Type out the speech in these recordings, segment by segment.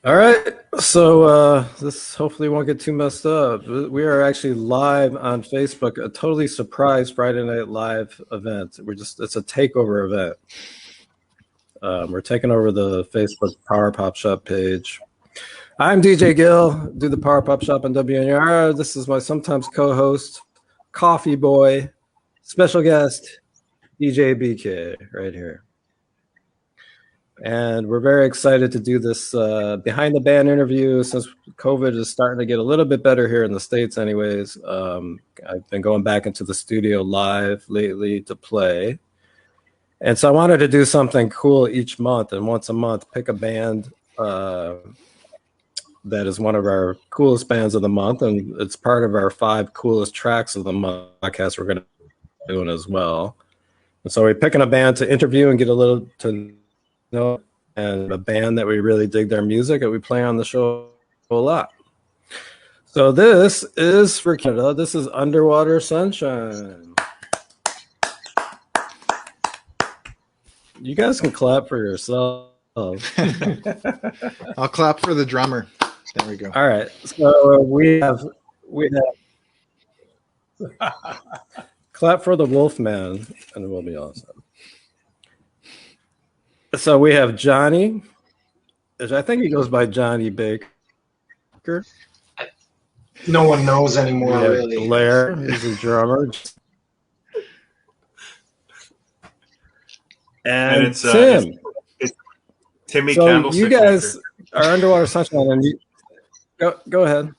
All right, so this hopefully won't get too messed up. We are actually live on Facebook, a totally surprise Friday Night Live event. It's a takeover event. We're taking over the Facebook Power Pop Shop page. I'm DJ Gil, do the Power Pop Shop on WNUR. This is my sometimes co-host, Coffee Boy, special guest, DJ BK, right here. And we're very excited to do this behind the band interview since COVID is starting to get a little bit better here in the States anyways. I've been going back into the studio live lately to play. And so I wanted to do something cool each month, and once a month pick a band that is one of our coolest bands of the month, and it's part of our 5 coolest tracks of the month podcast we're going to be doing as well. And so we're picking a band to interview and get a little to know, and a band that we really dig their music and we play on the show a lot. So this is for Canada. This is Underwater Sunshine. You guys can clap for yourself. I'll clap for the drummer. There we go. All right. So we have clap for the Wolfman, and it will be awesome. So we have Johnny. I think he goes by Johnny Baker. No one knows anymore, really. Blair is a drummer. And it's Tim. It's Timmy so Candlestick. You guys are Underwater Sunshine, and you go ahead.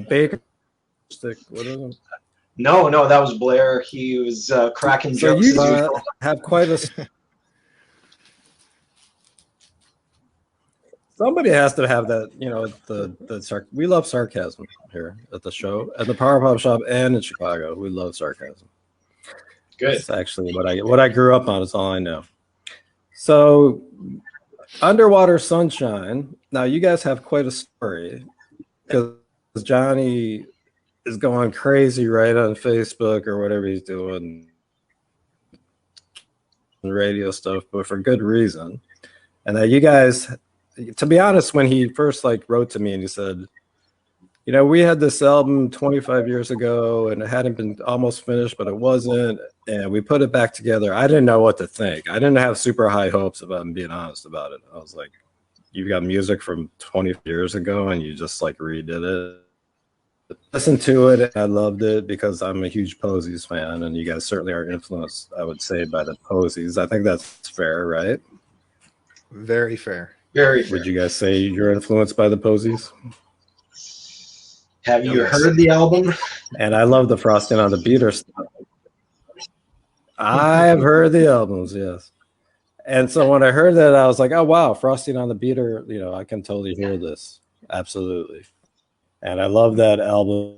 Baker. What is it? No, that was Blair. He was cracking jokes. So you have quite a. Somebody has to have that, we love sarcasm here at the show, at the Power Pop Shop, and in Chicago. We love sarcasm. Good. It's actually what I grew up on. Is all I know. So, Underwater Sunshine. Now you guys have quite a story because Johnny is going crazy right on Facebook or whatever he's doing, radio stuff, but for good reason. And that you guys, to be honest, when he first wrote to me and he said, we had this album 25 years ago and it hadn't been almost finished, but it wasn't, and we put it back together. I didn't know what to think. I didn't have super high hopes about him, being honest about it. I was like, you've got music from 20 years ago and you just redid it. Listened to it, and I loved it because I'm a huge Posies fan, and you guys certainly are influenced, I would say, by the Posies. I think that's fair, right? Very fair. Very fair. Would you guys say you're influenced by the Posies? Have you heard the album? And I love the Frosting on the Beater stuff. I've heard the albums, yes. And so when I heard that, I was like, oh, wow, Frosting on the Beater, I can totally hear this. Absolutely. And I love that album.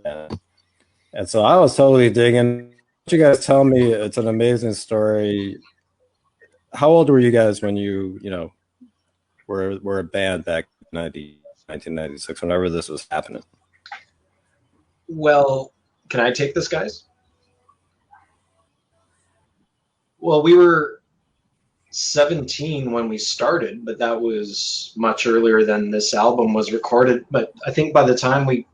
And so I was totally digging. You guys tell me, it's an amazing story. How old were you guys when you were a band back in 1996, whenever this was happening? Well, can I take this, guys? Well, we were 17 when we started, but that was much earlier than this album was recorded. But I think by the time we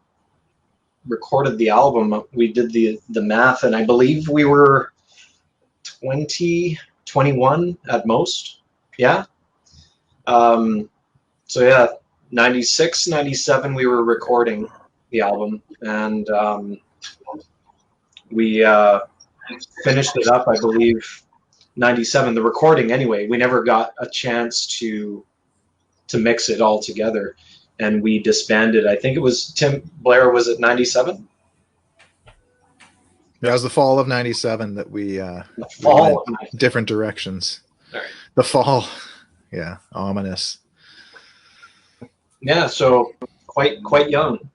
recorded the album, we did the math, and I believe we were 20, 21 at most. Yeah. So yeah, 96, 97, we were recording the album, and we finished it up, I believe, 97, the recording anyway. We never got a chance to mix it all together, and we disbanded. I think it was Blair was at 97. That was the fall of 97 that we fall went different directions. All right. The fall, yeah, ominous. Yeah, so quite young.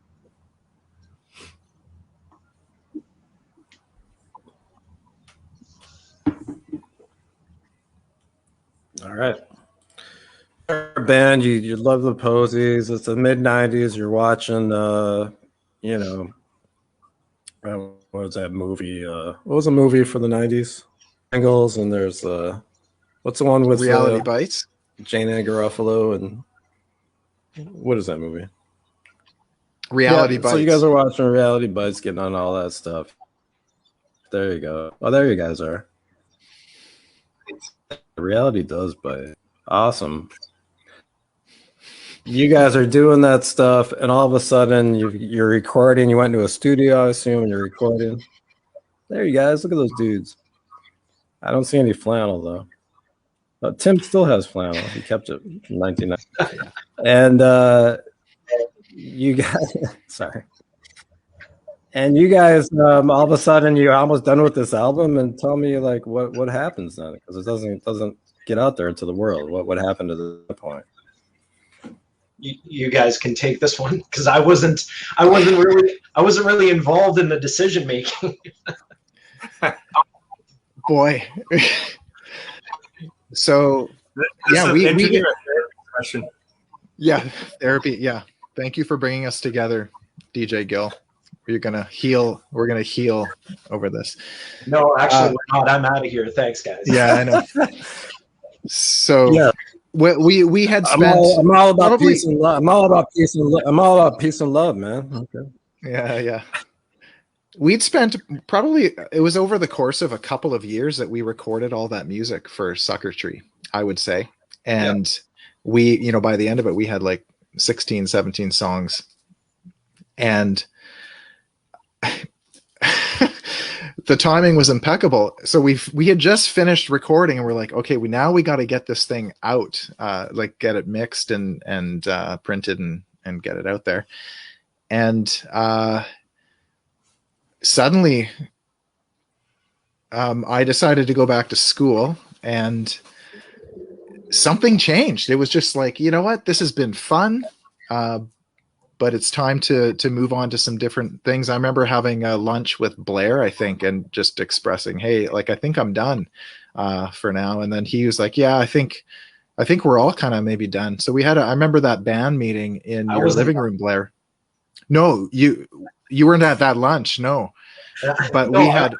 All right. Band, you love the Posies. It's the mid-90s. You're watching, what was that movie? What was a movie for the 90s? Angles, and there's what's the one with Reality Bites? Jane and Garofalo, and what is that movie? Reality Bites. So you guys are watching Reality Bites, getting on all that stuff. There you go. Oh, there you guys are. Reality does bite. Awesome. You guys are doing that stuff, and all of a sudden you're recording. You went into a studio, I assume, and you're recording. There you guys. Look at those dudes. I don't see any flannel though. Tim still has flannel. He kept it from 1990. And you guys, sorry. And you guys, all of a sudden, you're almost done with this album, and tell me like what happens then, because it doesn't get out there into the world. What happened to the point? You guys can take this one, because I wasn't really involved in the decision making. Boy. So yeah, we get question. Yeah, therapy. Yeah, thank you for bringing us together, DJ Gil. We're gonna heal over this. No, actually, we're not. I'm out of here. Thanks, guys. Yeah, I know. So yeah. We had spent. I'm all about peace and love. I'm all about peace and love, man. Okay. Yeah. We'd spent probably, it was over the course of a couple of years that we recorded all that music for Suckertree, I would say. And we, by the end of it, we had like 16, 17 songs. And the timing was impeccable. So we had just finished recording, and we're like, okay, we got to get this thing out, like get it mixed and printed and get it out there. And suddenly I decided to go back to school, and something changed. It was just like, you know what, this has been fun, but it's time to move on to some different things. I remember having a lunch with Blair, I think, and just expressing, hey, like, I think I'm done for now. And then he was like, yeah, I think we're all kind of maybe done. So I remember that band meeting in your living room, Blair. No, you weren't at that lunch. No, but no,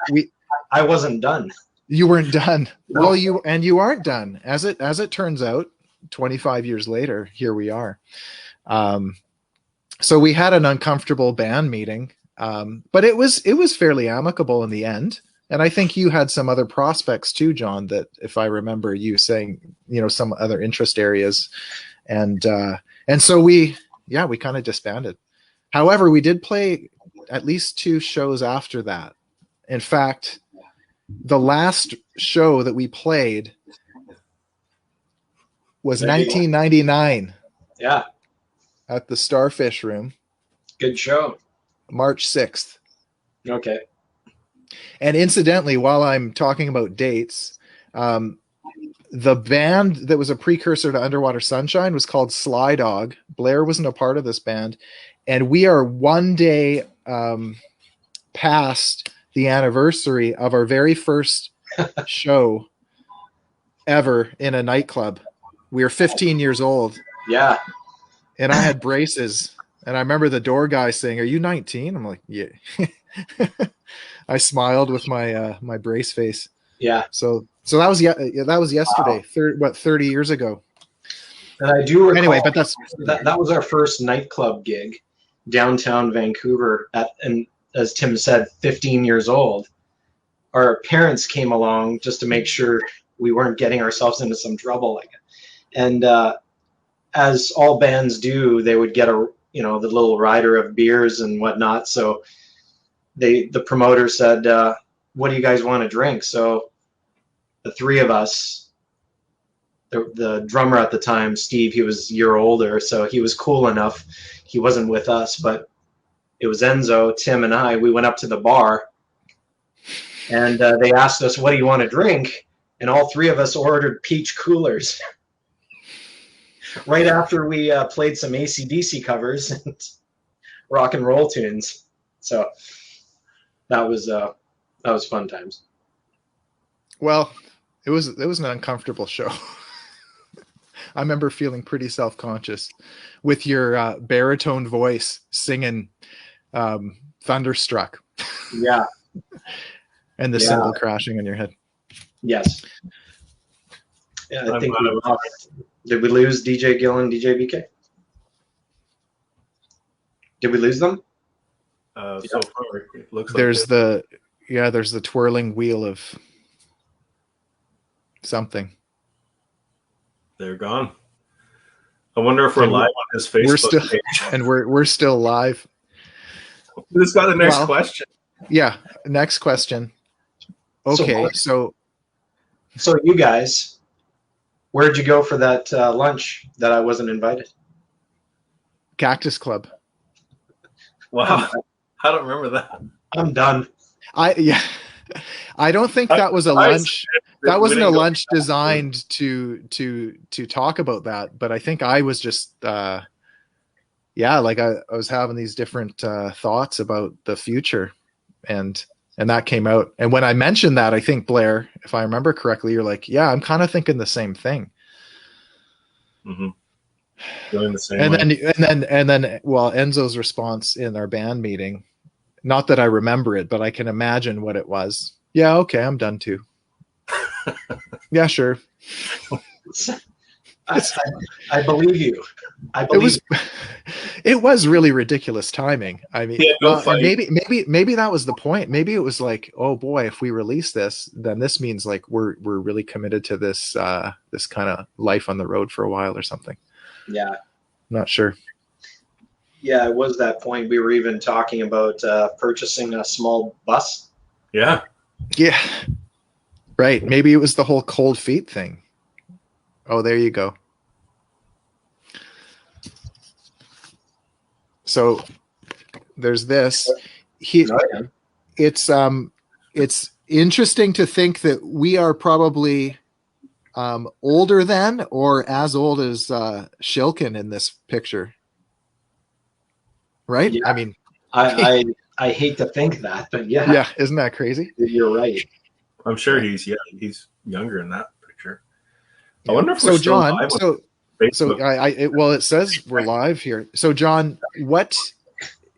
I wasn't done. You weren't done. No. Well, you aren't done. As it turns out, 25 years later, here we are. So we had an uncomfortable band meeting, but it was fairly amicable in the end. And I think you had some other prospects too, John, that if I remember you saying, some other interest areas. And so we kind of disbanded. However, we did play at least 2 shows after that. In fact, the last show that we played was 1999. Yeah. At the Starfish Room. Good show. March 6th. Okay. And incidentally, while I'm talking about dates, the band that was a precursor to Underwater Sunshine was called Sly Dog. Blair wasn't a part of this band. And we are one day past the anniversary of our very first show ever in a nightclub. We were 15 years old. Yeah. And I had braces. And I remember the door guy saying, "Are you 19?" I'm like, "Yeah." I smiled with my my brace face. Yeah. So that was yesterday. Wow. 30 years ago. And I do recall. Anyway, but that was our first nightclub gig, downtown Vancouver. And as Tim said, 15 years old. Our parents came along just to make sure we weren't getting ourselves into some trouble like it. And as all bands do, they would get the little rider of beers and whatnot. So the promoter said, "What do you guys want to drink?" So the 3 of us, the drummer at the time, Steve, he was a year older, so he was cool enough. He wasn't with us, but it was Enzo, Tim, and I. We went up to the bar, and they asked us, "What do you want to drink?" And all 3 of us ordered peach coolers. Right after we played some AC/DC covers and rock and roll tunes. So that was fun times. Well, it was an uncomfortable show. I remember feeling pretty self-conscious with your baritone voice singing Thunderstruck. Yeah. And the cymbal crashing in your head. Yes. Yeah, I think we lost Did we lose DJ Gil and DJ BK? Did we lose them? So far, it looks like There's the twirling wheel of something. they're gone. I wonder if we're live on his Facebook page. And we're still live. Who's got the next question? Yeah, next question. Okay, so you guys, where'd you go for that lunch that I wasn't invited? Cactus Club. Wow, I don't remember that. I'm done. I don't think that was a lunch. That wasn't a lunch designed to talk about that, but I think I was just I was having these different thoughts about the future, and that came out. And when I mentioned that, I think, Blair, if I remember correctly, you're like, yeah, I'm kind of thinking the same thing. Mm-hmm. Going the same and way. then well, Enzo's response in our band meeting, not that I remember it, but I can imagine what it was. Yeah, okay, I'm done too. Yeah, sure. I believe you. It was really ridiculous timing. I mean, maybe that was the point. Maybe it was like, oh boy, if we release this, then this means like we're really committed to this this kind of life on the road for a while or something. Yeah. I'm not sure. Yeah, it was that point. We were even talking about purchasing a small bus. Yeah. Yeah. Right. Maybe it was the whole cold feet thing. Oh, there you go. So there's this. It's interesting to think that we are probably older than or as old as Shilkin in this picture. Right? Yeah. I mean, I hate to think that, but yeah. Yeah, isn't that crazy? You're right. I'm sure he's younger in that picture. Yeah. I wonder if we're still live on Facebook. Well, it says we're live here. So John, what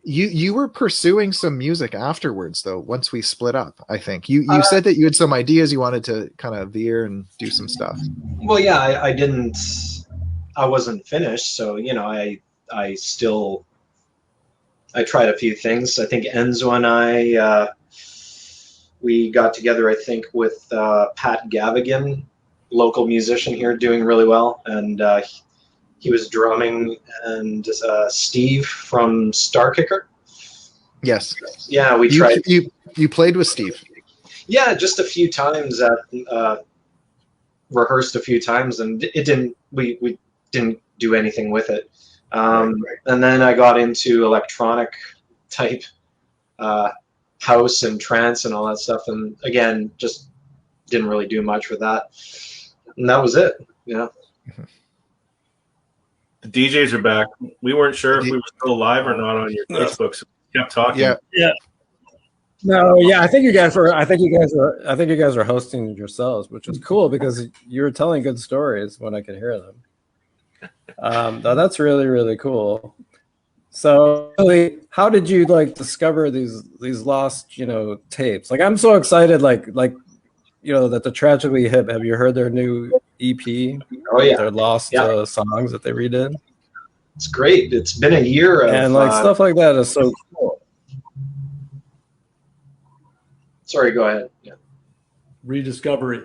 you were pursuing some music afterwards though, once we split up, I think. You said that you had some ideas, you wanted to kind of veer and do some stuff. Well, yeah, I wasn't finished, so I tried a few things. I think Enzo and I we got together, I think, with Pat Gavigan, local musician here, doing really well, and he was drumming, and Steve from Starkicker. Yes. Yeah, we tried. You played with Steve. Yeah, just a few times. Rehearsed a few times, and it didn't. We didn't do anything with it. Right. And then I got into electronic type house and trance and all that stuff, and again, just didn't really do much with that. And that was it. Yeah. The DJs are back. We weren't sure if we were still alive or not on your Facebook, so we kept talking. Yeah. No, yeah, I think you guys are hosting yourselves, which is cool because you were telling good stories when I could hear them. That's really, really cool. So, how did you discover these lost, tapes? Like, I'm so excited, that the Tragically Hip. Have you heard their new EP? Oh yeah, their lost songs that they redid. It's great. It's been a year of, and stuff like that is so cool. Sorry, go ahead. Yeah. Rediscovery.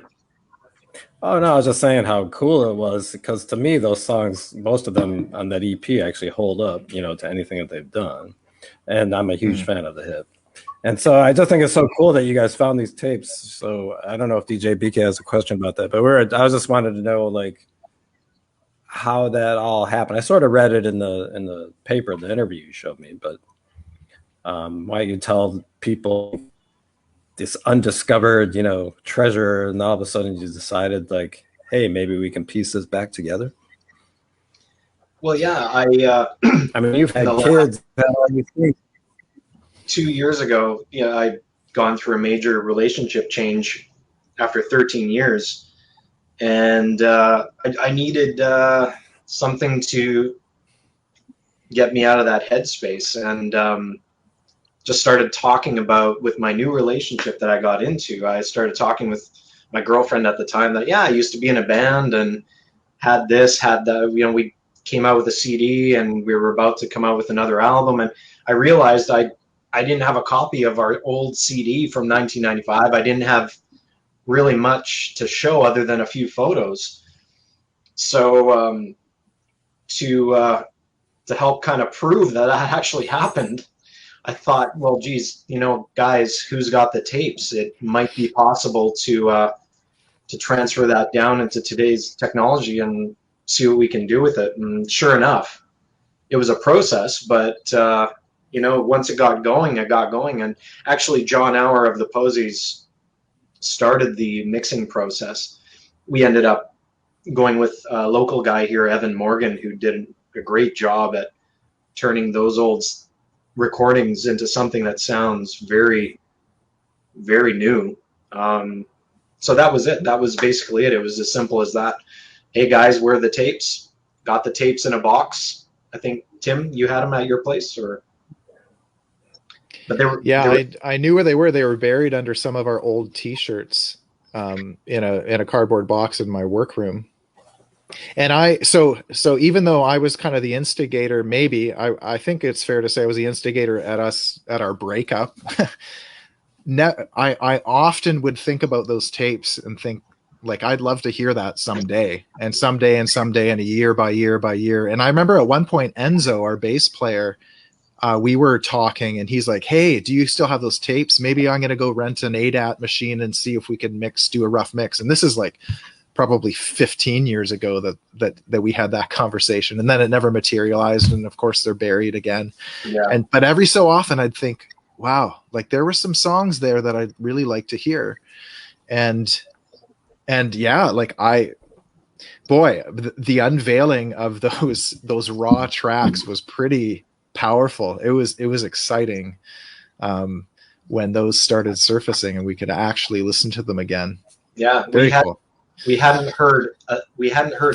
Oh no, I was just saying how cool it was because to me those songs, most of them on that EP actually hold up, to anything that they've done. And I'm a huge fan of the Hip. And so I just think it's so cool that you guys found these tapes. So I don't know if DJ BK has a question about that, but I just wanted to know how that all happened. I sort of read it in the paper, the interview you showed me, but why you tell people this undiscovered, treasure, and all of a sudden you decided hey, maybe we can piece this back together. Well, yeah, I mean, you've had kids. 2 years ago, I'd gone through a major relationship change after 13 years, and I needed something to get me out of that headspace, and just started talking with my new relationship that I got into. I started talking with my girlfriend at the time that, I used to be in a band and had this, had the, we came out with a CD and we were about to come out with another album. And I realized I didn't have a copy of our old CD from 1995. I didn't have really much to show other than a few photos. So to help kind of prove that that actually happened, I thought, well, geez, guys, who's got the tapes? It might be possible to transfer that down into today's technology and see what we can do with it. And sure enough, it was a process, but once it got going, And actually, John Auer of the Posies started the mixing process. We ended up going with a local guy here, Evan Morgan, who did a great job at turning those old recordings into something that sounds very, very new. So that was it. That was basically it. It was as simple as that. Hey guys, where are the tapes? Got the tapes in a box. I think, Tim, you had them at your place, or? But they were. Yeah, I knew where they were. They were buried under some of our old T-shirts in a cardboard box in my workroom. And so even though I was kind of the instigator, maybe I think it's fair to say I was the instigator at our breakup. I often would think about those tapes and think, like, I'd love to hear that someday, and someday, and a year by year by year. And I remember at one point, Enzo, our bass player, we were talking, and he's like, "Hey, do you still have those tapes? Maybe I'm going to go rent an ADAT machine and see if we can do a rough mix." And this is like probably 15 years ago that we had that conversation, and then it never materialized. And of course, they're buried again. Yeah. But every so often, I'd think, wow, like there were some songs there that I'd really like to hear. And yeah, like the unveiling of those raw tracks was pretty powerful. It was exciting when those started surfacing and we could actually listen to them again. Yeah, very cool. We hadn't heard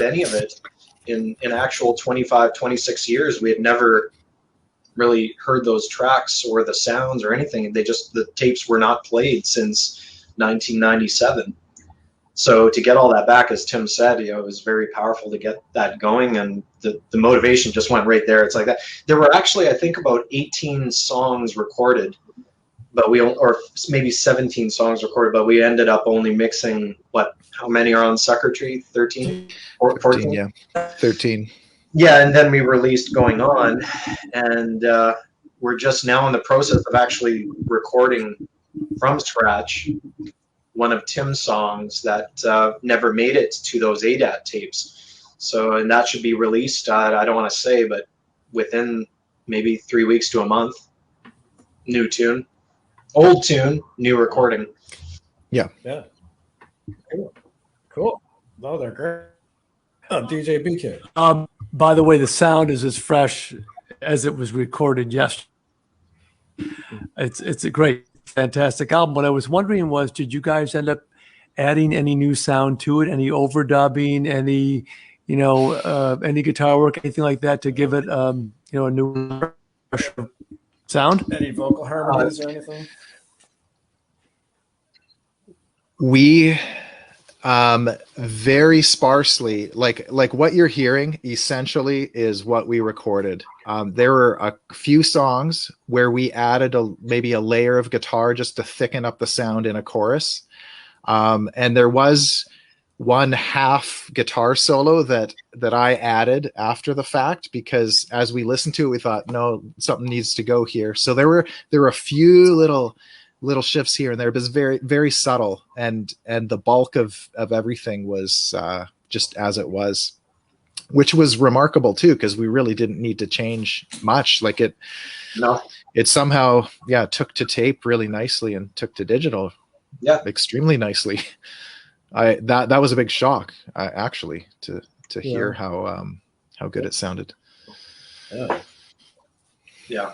any of it in actual 25, 26 years. We had never really heard those tracks or the sounds or anything. The tapes were not played since 1997. So to get all that back, as Tim said, it was very powerful to get that going, and the motivation just went right there. It's like that. There were actually, I think, about 18 songs recorded, or maybe 17 songs recorded, but we ended up only mixing, how many are on Suckertree? 13? Or 14? Yeah, 13. Yeah, and then we released Going On, and we're just now in the process of actually recording from scratch one of Tim's songs that never made it to those ADAT tapes. So, and that should be released, I don't want to say, but within maybe 3 weeks to a month. New tune. Old tune, new recording. Yeah. Yeah. Cool. Oh, they're great. DJ BK. By the way, the sound is as fresh as it was recorded yesterday. It's a great, fantastic album. What I was wondering was, did you guys end up adding any new sound to it? Any overdubbing? Any, any guitar work, anything like that to give it, a new sound? Any vocal harmonies or anything? We very sparsely, like what you're hearing essentially is what we recorded. There were a few songs where we added maybe a layer of guitar just to thicken up the sound in a chorus. And there was one half guitar solo that I added after the fact, because as we listened to it, we thought, no, something needs to go here. So there were a few little shifts here and there, but it's very, very subtle, and the bulk of everything was just as it was, which was remarkable too, because we really didn't need to change much. Like it somehow took to tape really nicely and took to digital extremely nicely. That was a big shock, actually, to hear how good it sounded. Yeah.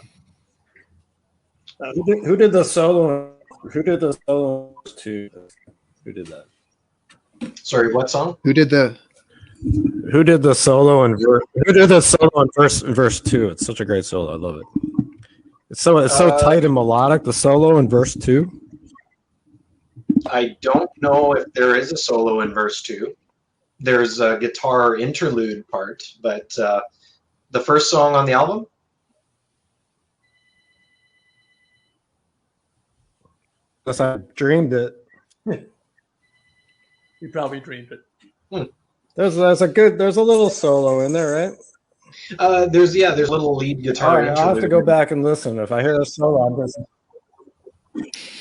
Who did the solo? Who did the solo to? Who did that? Sorry, what song? Who did the solo and who did the solo on verse 2? It's such a great solo. I love it. It's so tight and melodic. The solo in verse 2. I don't know if there is a solo in verse 2. there's a guitar interlude part, but the first song on the album. Unless I dreamed it. You probably dreamed it. There's a little solo in there, right? There's a little lead guitar. All right, I'll have to go back and listen. If I hear a solo, I'm just.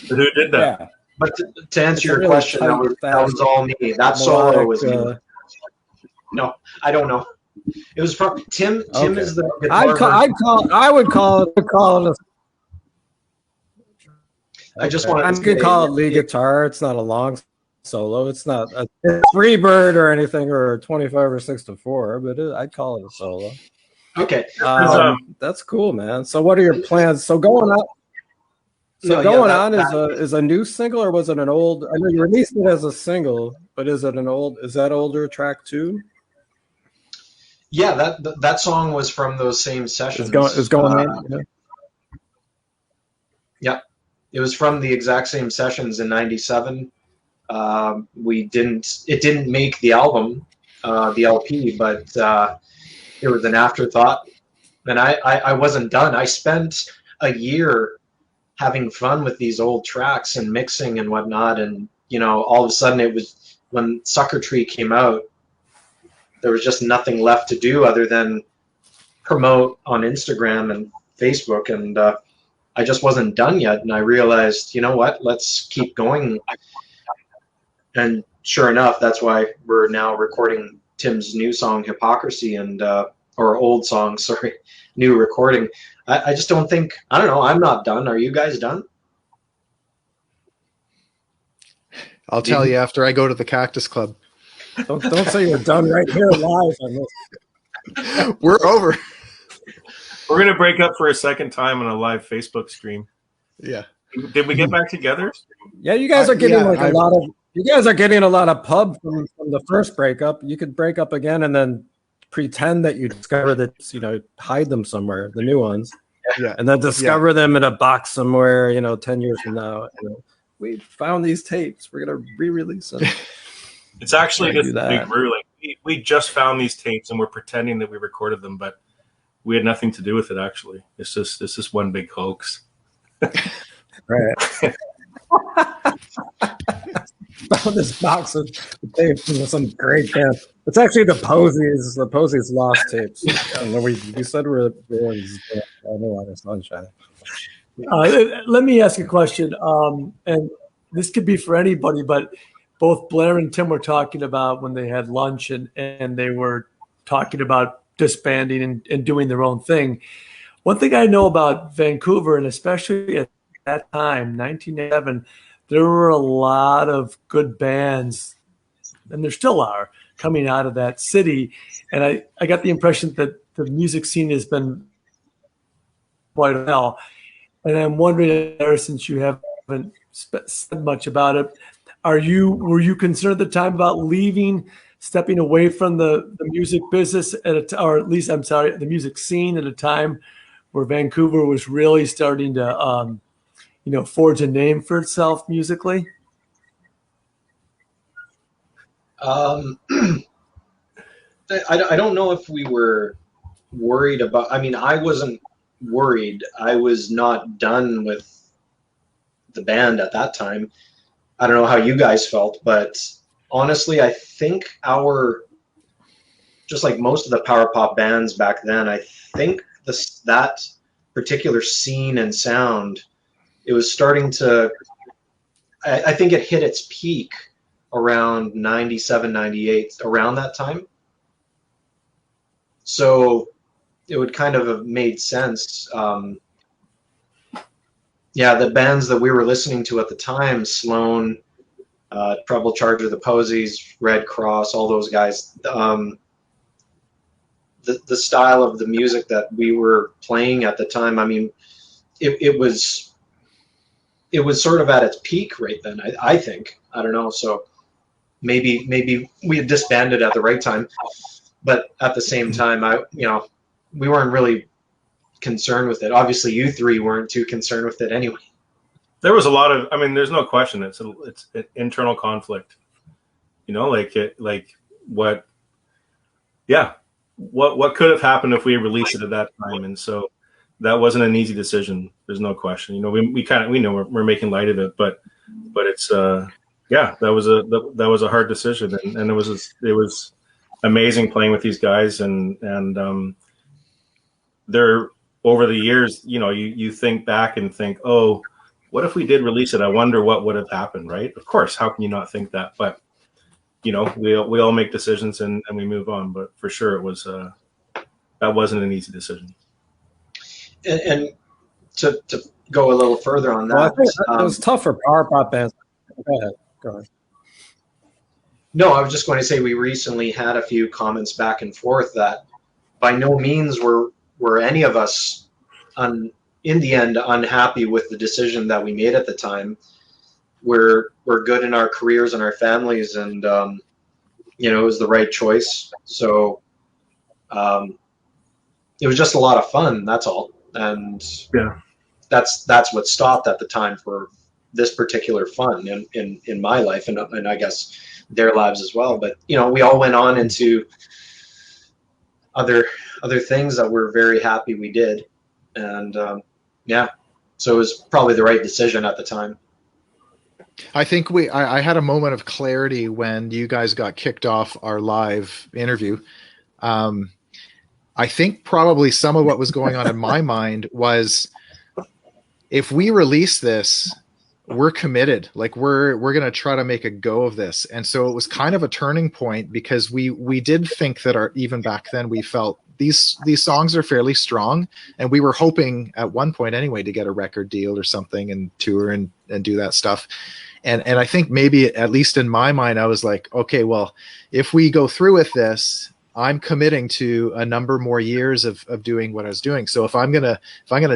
Who did that? Yeah. But to answer your really question, that was all me. That solo was me. No, I don't know. It was from Tim. Tim is the guitar. I would call it a. I just want. I could call it lead guitar. It's not a long solo. It's not a Freebird or anything, or 25 or 6/4, but I'd call it a solo. Okay, that's cool, man. So, what are your plans? So going on. Is a new single, or was it an old? I know you released it as a single, but is that older track too? Yeah, that song was from those same sessions. It's going on. Yeah. Yeah, it was from the exact same sessions in '97. It didn't make the album, the LP, but it was an afterthought. And I wasn't done. I spent a year having fun with these old tracks and mixing and whatnot. And, all of a sudden it was when Suckertree came out, there was just nothing left to do other than promote on Instagram and Facebook. And I just wasn't done yet. And I realized, you know what, let's keep going. And sure enough, that's why we're now recording Tim's new song, Hypocrisy, and or old song, sorry, new recording. I just don't think, I don't know, I'm not done. Are you guys done? I'll tell you after I go to the Cactus Club. Don't say you're done right here live on this. We're over. We're going to break up for a second time on a live Facebook stream. Yeah. Did we get back together? Yeah, you guys are getting you guys are getting a lot of pub from the first breakup. You could break up again and then pretend that you discover that, hide them somewhere, the new ones. Yeah. And then discover them in a box somewhere, 10 years from now. We found these tapes. We're going to re-release them. It's actually just a big ruling. We just found these tapes and we're pretending that we recorded them, but we had nothing to do with it, actually. It's just one big hoax. Right. Found this box of tapes from some great band. It's actually the Posies lost tapes. We said we're doing Underwater Sunshine. Let me ask a question, and this could be for anybody, but both Blair and Tim were talking about when they had lunch and they were talking about disbanding and doing their own thing. One thing I know about Vancouver, and especially at that time, 1987, there were a lot of good bands, and there still are, coming out of that city. And I got the impression that the music scene has been quite well. And I'm wondering, since you haven't said much about it, were you concerned at the time about stepping away from the music business the music scene at a time where Vancouver was really starting to forge a name for itself musically? I don't know if we were worried about. I mean, I wasn't worried. I was not done with the band at that time. I don't know how you guys felt, but honestly, I think just like most of the power pop bands back then, I think that particular scene and sound, it was starting to, I think it hit its peak around 97, 98, around that time. So it would kind of have made sense. The bands that we were listening to at the time, Sloan, Treble Charger, the Posies, Red Cross, all those guys, the style of the music that we were playing at the time, I mean, it was sort of at its peak right then, I think. I don't know. So maybe we had disbanded at the right time, but at the same time, we weren't really concerned with it. Obviously, you three weren't too concerned with it anyway. There was a lot of, there's no question. It's an internal conflict. what could have happened if we released it at that time. And so that wasn't an easy decision. There's no question. You know, we know we're making light of it, but it's that was a hard decision, and it was amazing playing with these guys, and they're over the years, you know, you think back and think, oh, what if we did release it? I wonder what would have happened, right? Of course, how can you not think that? But you know, we all make decisions and we move on. But for sure, it was that wasn't an easy decision. And to go a little further on that, well, I think it was tough for power pop bands. Go ahead. No, I was just going to say we recently had a few comments back and forth that by no means were any of us in the end unhappy with the decision that we made at the time. We're good in our careers and our families, and you know, it was the right choice. So it was just a lot of fun, that's all. And yeah, that's what stopped at the time for this particular fun in my life, and I guess their lives as well. But you know, we all went on into other things that we're very happy we did, and so it was probably the right decision at the time. I think I had a moment of clarity when you guys got kicked off our live interview. I think probably some of what was going on in my mind was, if we release this, we're committed. Like we're going to try to make a go of this. And so it was kind of a turning point, because we did think that even back then we felt these songs are fairly strong, and we were hoping at one point anyway to get a record deal or something and tour and do that stuff. And I think maybe, at least in my mind, I was like, okay, well, if we go through with this, I'm committing to a number more years of doing what I was doing. So if I'm gonna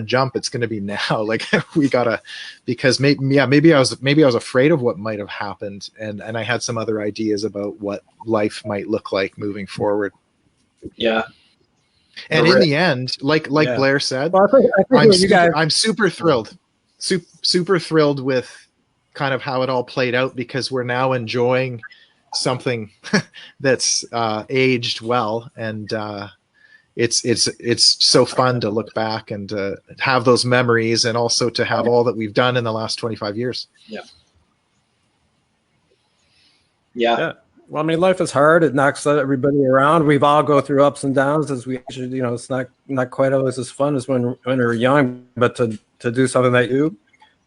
jump, it's gonna be now. Like we gotta, because maybe I was afraid of what might have happened, and I had some other ideas about what life might look like moving forward. Yeah. And in the end, like Blair said, well, I think I'm super thrilled, super thrilled with kind of how it all played out, because we're now enjoying something that's aged well, and it's so fun to look back and have those memories, and also to have all that we've done in the last 25 years. Yeah. Well, I mean, life is hard. It knocks everybody around. We've all go through ups and downs, as we should, you know, it's not quite always as fun as when we're young, but to do something that you do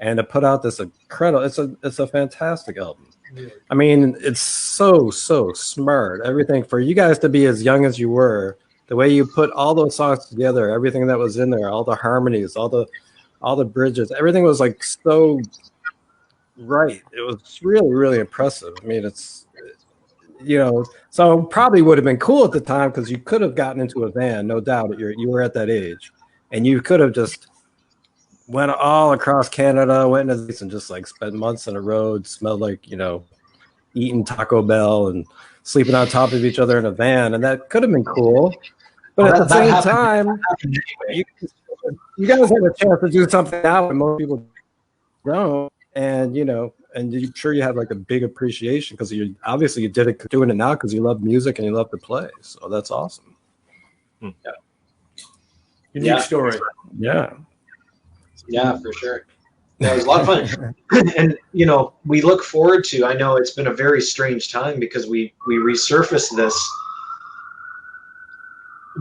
and to put out this incredible, it's a fantastic album. I mean, it's so smart. Everything for you guys to be as young as you were, the way you put all those songs together, everything that was in there, all the harmonies, all the bridges, everything was like so right. It was really, really impressive. I mean, it's, you know, so probably would have been cool at the time, because you could have gotten into a van, no doubt. You were at that age, and you could have just went all across Canada, went into this, and just like spent months on the road, smelled like, you know, eating Taco Bell and sleeping on top of each other in a van, and that could have been cool. But at the same time, you guys had a chance to do something now, and most people don't. And you know, and I'm sure you had like a big appreciation, because you doing it now because you love music and you love to play. So that's awesome. Yeah. Unique story. Yeah. Yeah, for sure. Yeah, it was a lot of fun. And, you know, we look forward to, I know it's been a very strange time, because we resurfaced this.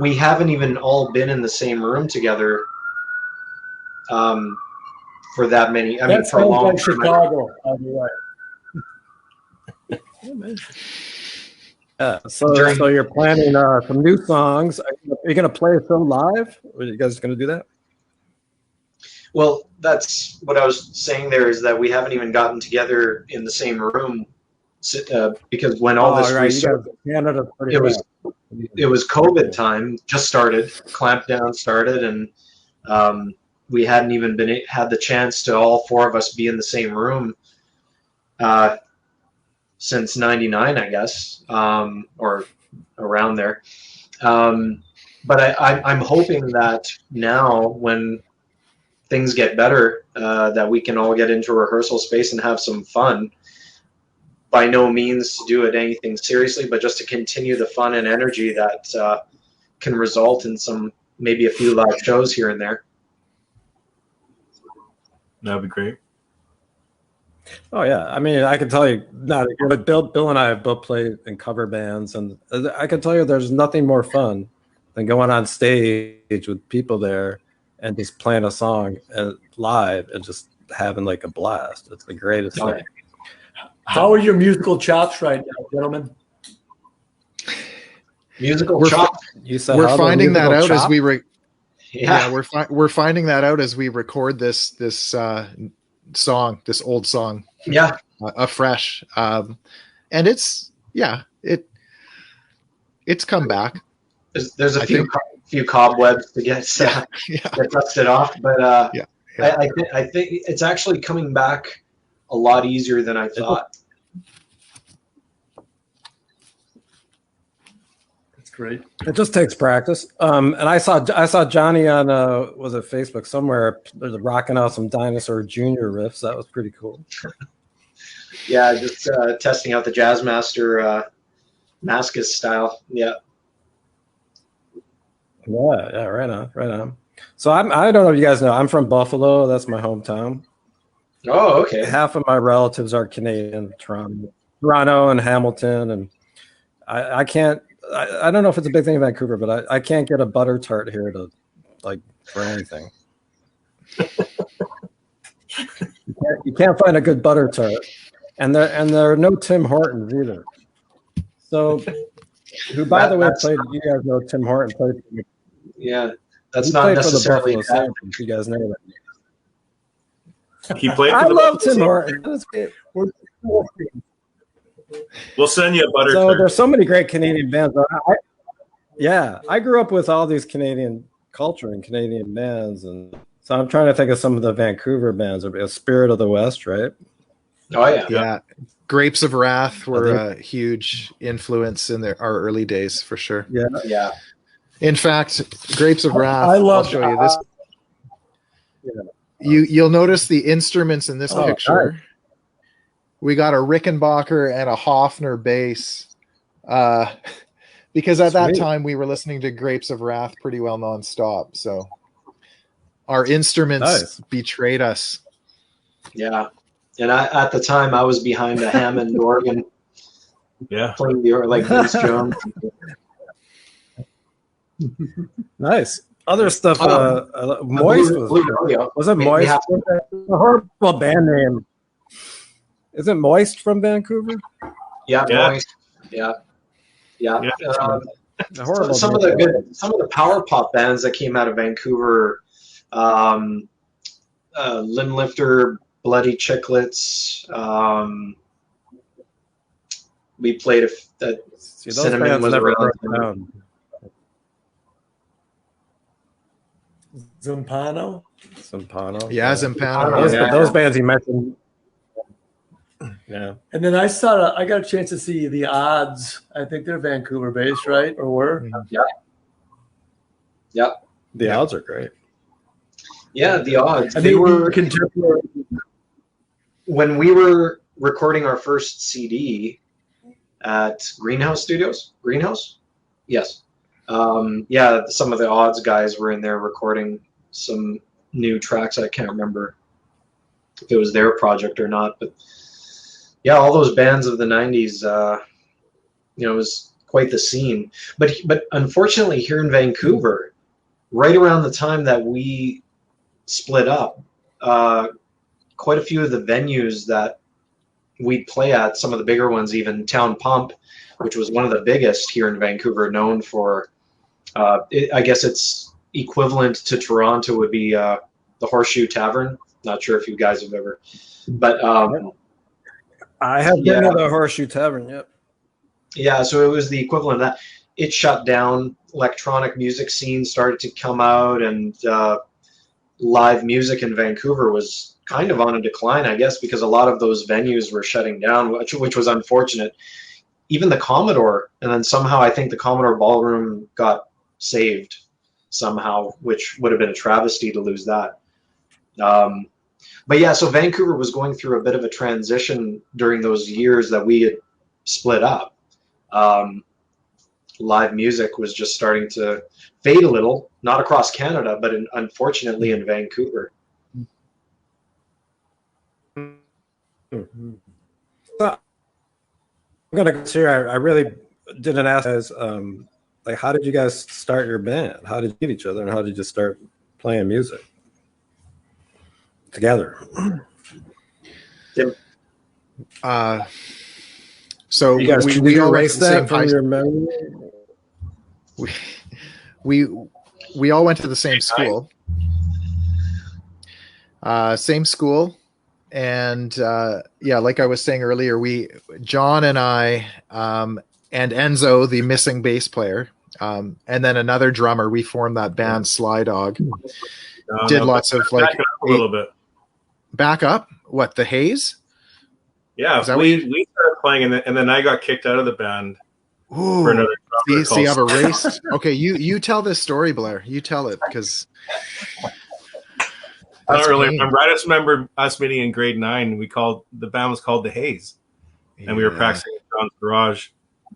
We haven't even all been in the same room together for that many, I mean, for a long like time. Chicago, on the way. So you're planning some new songs. Are you going to play a film live? Are you guys going to do that? Well, that's what I was saying there, is that we haven't even gotten together in the same room because when all this restarted, it was COVID time, just started, clampdown started, and we hadn't even had the chance to all four of us be in the same room since '99, I guess, or around there. But I'm hoping that now, when things get better, that we can all get into a rehearsal space and have some fun. by no means to do it anything seriously, but just to continue the fun and energy that can result in maybe a few live shows here and there. That'd be great. Oh yeah, I mean, I can tell you, but Bill and I have both played in cover bands, and I can tell you, there's nothing more fun than going on stage with people there and just playing a song live and just having like a blast. It's the greatest thing. How are your musical chops right now, gentlemen? Musical chops. We're finding that out as we we're finding that out as we record this song, this old song, afresh, and it's come back. There's a few cobwebs to get dusted off, but I think it's actually coming back a lot easier than I thought. That's great. It just takes practice. And I saw Johnny on was it Facebook somewhere? There's rocking out some Dinosaur Jr. riffs. That was pretty cool. Yeah, just testing out the Jazzmaster Maskus style. Yeah. Yeah, right on. So I don't know if you guys know, I'm from Buffalo. That's my hometown. Oh, okay. Half of my relatives are Canadian, Toronto and Hamilton, and I can't. I don't know if it's a big thing in Vancouver, but I can't get a butter tart here to like for anything. You can't find a good butter tart, and there are no Tim Hortons either. So, who by the way played? You guys know Tim Horton played. Yeah, that's not necessarily for the Buffalo Sabres. You guys know that. He played. I love Tim Hortons. We'll send you a butter. So there's so many great Canadian bands. I grew up with all these Canadian culture and Canadian bands, and so I'm trying to think of some of the Vancouver bands. Spirit of the West, right? Oh yeah. Yeah. Grapes of Wrath were a huge influence in our early days for sure. Yeah. In fact, Grapes of Wrath. I'll show you this. You'll notice the instruments in this picture. Right. We got a Rickenbacker and a Hofner bass, because at that time we were listening to Grapes of Wrath pretty well nonstop. So our instruments betrayed us. Yeah, and at the time I was behind a Hammond organ. Yeah, playing the like Vince Jones. Nice. Other stuff. Moist was it Moist? A horrible band name. Isn't Moist from Vancouver? Yeah. Moist. Yeah. Some of the power pop bands that came out of Vancouver, Limb Lifter, Bloody Chicklets. We played Cinnamon was around. Zampano. Yeah, Zampano. Those bands you mentioned. Yeah. And then I got a chance to see the Odds. I think they're Vancouver based, right? Or were? Yeah. The Odds are great. Yeah, the Odds. They were contemporary. When we were recording our first CD at Greenhouse Studios. Greenhouse? Yes. Some of the Odds guys were in there recording some new tracks. I can't remember if it was their project or not, but yeah, all those bands of the 90s, it was quite the scene. But unfortunately here in Vancouver, right around the time that we split up, quite a few of the venues that we'd play at, some of the bigger ones, even Town Pump, which was one of the biggest here in Vancouver, known for, I guess it's equivalent to Toronto would be the Horseshoe Tavern. Not sure if you guys have ever, but I have been to the Horseshoe Tavern. Yep. Yeah, so it was the equivalent of that. It shut down. Electronic music scene started to come out, and live music in Vancouver was kind of on a decline, I guess, because a lot of those venues were shutting down, which was unfortunate. Even the Commodore, and then somehow I think the Commodore Ballroom got saved somehow, which would have been a travesty to lose that. But yeah, so Vancouver was going through a bit of a transition during those years that we had split up. Live music was just starting to fade a little, not across Canada, but unfortunately in Vancouver. Well, I'm gonna consider. I really didn't ask guys. Like, how did you guys start your band? How did you meet each other, and how did you start playing music together? Tim? So You guys, we, did we you all went to erase the same that from high your memory? we all went to the same school. Same school. And yeah, like I was saying earlier, John and I, and Enzo, the missing bass player, and then another drummer, we formed that band Sly Dog. Did lots of like a little bit. Back up. What, the Haze? Yeah, we started playing, and then I got kicked out of the band. Ooh, for another drummer see, I've called- erased. Okay, you tell this story, Blair. You tell it, because I don't really remember. I just remember us meeting in grade 9. The band was called the Haze, and we were practicing in John's garage.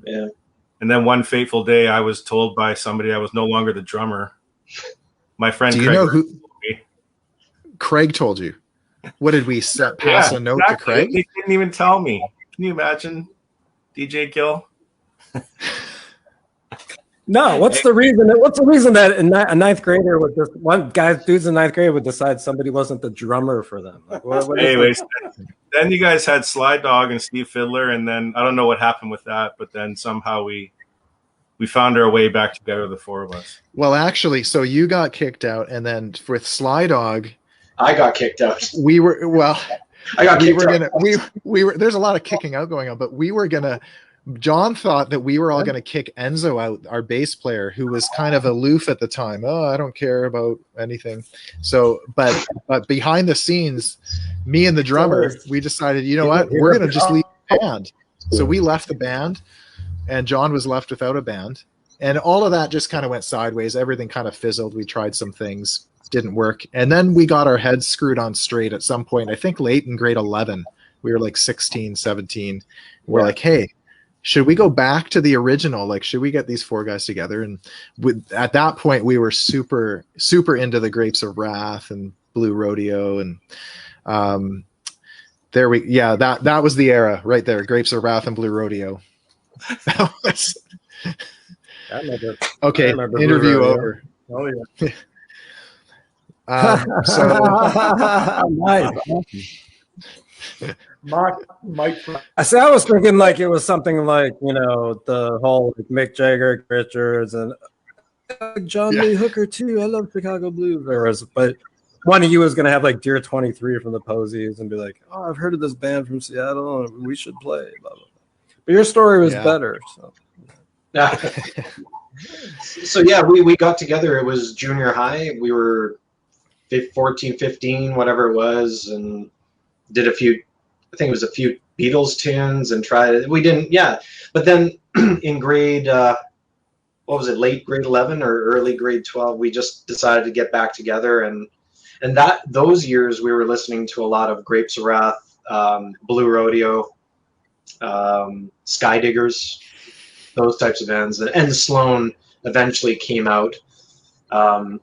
Yeah. And then one fateful day, I was told by somebody I was no longer the drummer. My friend. Do you Craig know who? Craig told you. What did we pass a note to Craig? They didn't even tell me. Can you imagine, DJ Gil? No, what's the reason? What's the reason that a ninth grader would just dudes in ninth grade would decide somebody wasn't the drummer for them? Like, anyways, then you guys had Sly Dog and Steve Fiddler, and then I don't know what happened with that, but then somehow we found our way back together, the four of us. Well, actually, so you got kicked out, and then with Sly Dog, I got kicked out. We were I got kicked out. We were. There's a lot of kicking out going on, but we were gonna. John thought that we were all going to kick Enzo out, our bass player, who was kind of aloof at the time. Oh, I don't care about anything. So, but behind the scenes, me and the drummer, we decided, you know what, we're going to just leave the band. So we left the band, and John was left without a band. And all of that just kind of went sideways. Everything kind of fizzled. We tried some things, didn't work. And then we got our heads screwed on straight at some point, I think late in grade 11. We were like 16, 17. We're like, hey, should we go back to the original? Like, should we get these four guys together? And at that point, we were super, super into the Grapes of Wrath and Blue Rodeo. And that was the era right there. Grapes of Wrath and Blue Rodeo. That was... Okay, interview over. Oh, yeah. Nice. Mike. I was thinking like it was something like, the whole like Mick Jagger, Richards, and John Lee Hooker too. I love Chicago Blues. But one of you was gonna have like Dear 23 from the Posies and be like, oh, I've heard of this band from Seattle and we should play. Blah, blah, blah. But your story was better. So. So yeah, we got together. It was junior high. We were 14, 15, whatever it was, and did a few Beatles tunes and tried it. We didn't, but then in grade, late grade 11 or early grade 12, we just decided to get back together, and those years we were listening to a lot of Grapes of Wrath, Blue Rodeo, Sky Diggers, those types of bands, and Sloan eventually came out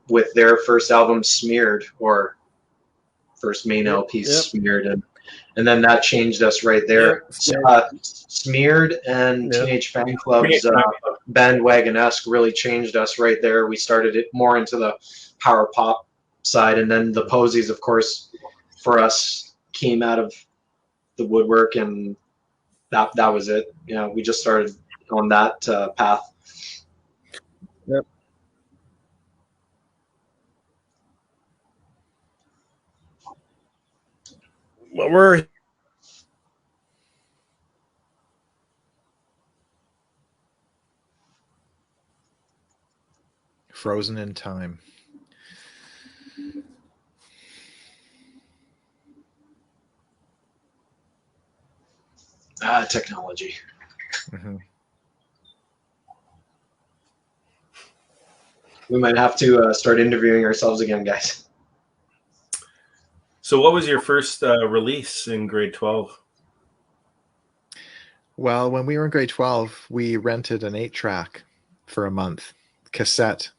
with their first album, Smeared, or first main LP, Smeared, and then that changed us right there. Smeared and Teenage Fan Club's Bandwagon-esque really changed us right there. We started it more into the power pop side, and then the Posies, of course, for us came out of the woodwork, and that was it. We just started on that path. Yep. Well, we're frozen in time. Technology. Mm-hmm. We might have to start interviewing ourselves again, guys. So what was your first release in grade 12? Well, when we were in grade 12, we rented an 8-track for a month, cassette.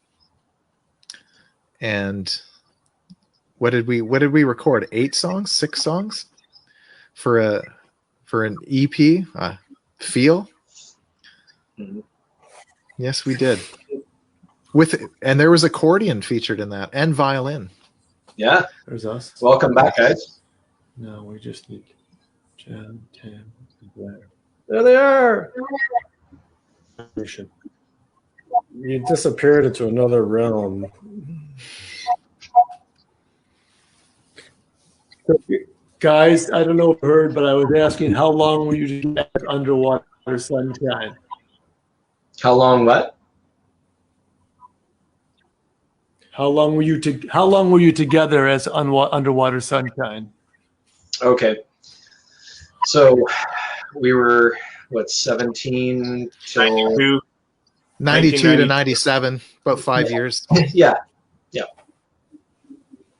And what did we record? 8 songs, 6 songs for an EP, Feel. Mhm. Yes, we did. And there was accordion featured in that, and violin. Yeah. There's us. Welcome back, guys. No, we just need Jen, Tim, and Blair. There they are. You disappeared into another realm. Guys, I don't know if you heard, but I was asking how long were you together underwater sunshine? How long? What? How long were you together as underwater sunshine? Okay. So we were 17 till 92 to 97, about 5 years. yeah.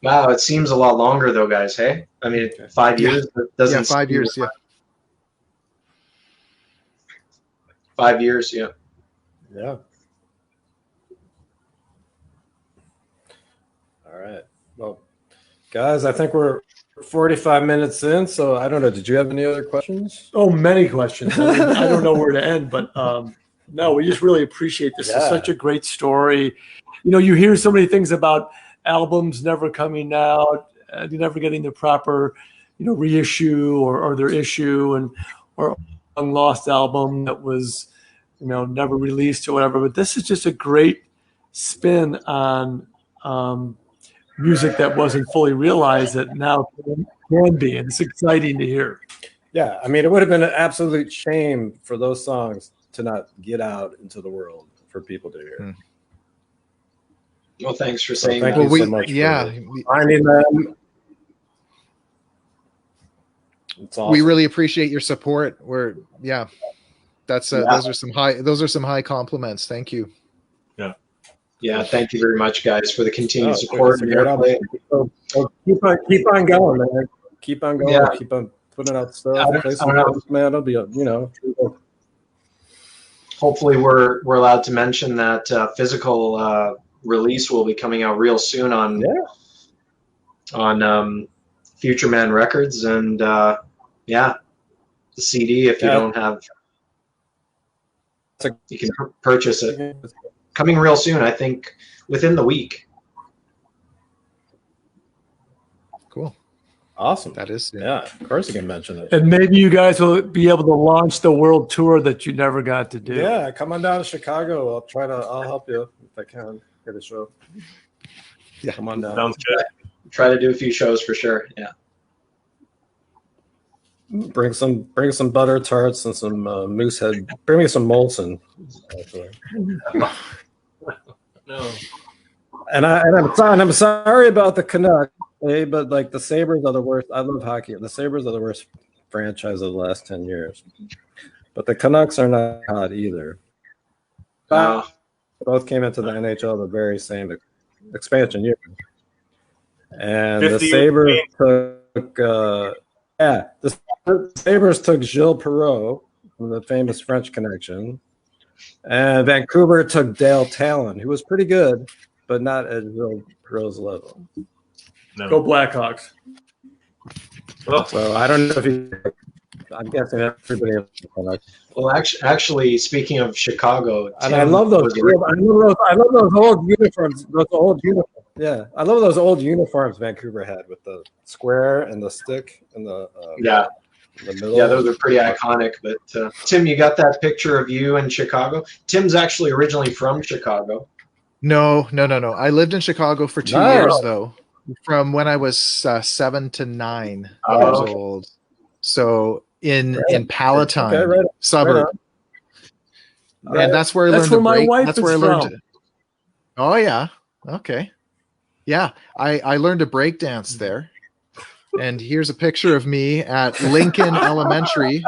Wow, it seems a lot longer though, guys. Hey, I mean, 5 years doesn't. Yeah, 5 years. Yeah. 5 years. Yeah. Yeah. All right. Well, guys, I think we're 45 minutes in, so I don't know. Did you have any other questions? Oh, many questions. I don't know where to end, but no, we just really appreciate this. It's such a great story. You know, you hear so many things about albums never coming out, never getting the proper, reissue or their issue, or a lost album that was, never released or whatever. But this is just a great spin on music that wasn't fully realized that now can be, and it's exciting to hear. Yeah, I mean, it would have been an absolute shame for those songs to not get out into the world for people to hear. Well, thanks for saying thank that. you so much for finding them. It's awesome. We really appreciate your support. Those are some high compliments. Thank you. Yeah, thank you very much, guys, for the continued support. Keep on going, man. Keep on going. Yeah. Keep on putting out stuff. Play some albums, man. It'll be, Hopefully, we're allowed to mention that physical release will be coming out real soon on Future Man Records, and the CD. If you don't have, you can purchase it. Coming real soon, I think within the week. Cool. Awesome. That is. Yeah, of course you can mention it. And maybe you guys will be able to launch the world tour that you never got to do. Yeah, come on down to Chicago. I'll help you if I can get a show. Yeah, come on down. Sounds good. Try to do a few shows for sure. Yeah. Bring some butter tarts and some moose head. Bring me some Molson. Actually. No. And I'm sorry about the Canucks, but like the Sabres are the worst. I love hockey. The Sabres are the worst franchise of the last 10 years. But the Canucks are not hot either. Both came into the NHL the very same expansion year. And the Sabres took the Sabres took Gilles Perreault from the famous French Connection. And Vancouver took Dale Talon, who was pretty good, but not at Gilles Perreault's level. No. Go Blackhawks. Well, So I don't know if I'm guessing everybody else. Well, actually, speaking of Chicago, And I love those. I love those old uniforms. Yeah, I love those old uniforms Vancouver had with the square and the stick and the the middle. Yeah, those are pretty iconic. But Tim, you got that picture of you in Chicago? Tim's actually originally from Chicago. No. I lived in Chicago for 2 years, though, from when I was 7 to 9 years old. So in Palatine suburb. And that's where I learned to break. That's where I learned. Oh yeah. Okay. Yeah, I learned to break dance there. And here's a picture of me at Lincoln Elementary.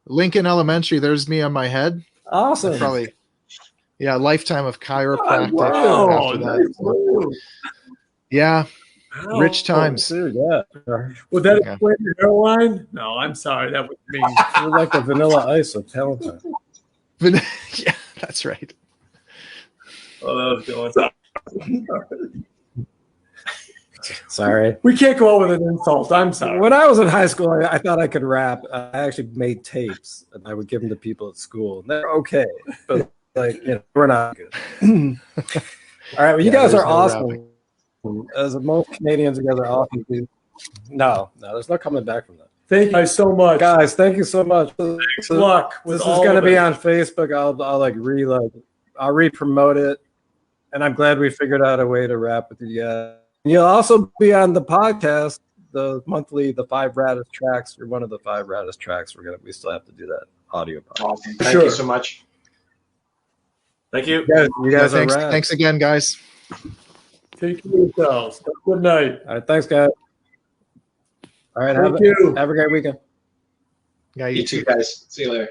Lincoln Elementary, there's me on my head. Awesome. Probably, lifetime of chiropractic after that. Yeah. Rich times. Dude, yeah. Would that Yeah. explain your hairline? No, I'm sorry. That would mean. You're like the Vanilla Ice of Palatine. Yeah, that's right. Oh, that was going. Sorry. We can't go out with an insult. I'm sorry. When I was in high school, I thought I could rap. I actually made tapes, and I would give them to people at school. And they're okay, but we're not good. All right, well, you guys are awesome. As most Canadians, you guys are awesome. No, there's no coming back from that. Thank you guys so much. Guys, thank you so much. Thanks luck. This is going to be on Facebook. I'll re-promote it, and I'm glad we figured out a way to rap with you guys. You'll also be on the podcast, the 5 raddest tracks. You're one of the 5 raddest tracks. We still have to do that audio podcast. Awesome. Thank you so much. Thank you. You guys are thanks, rad. thanks again, guys. Take care of yourselves. Have a good night. All right, thanks, guys. All right, Thank you. Have a great weekend. Yeah, You too, guys. See you later.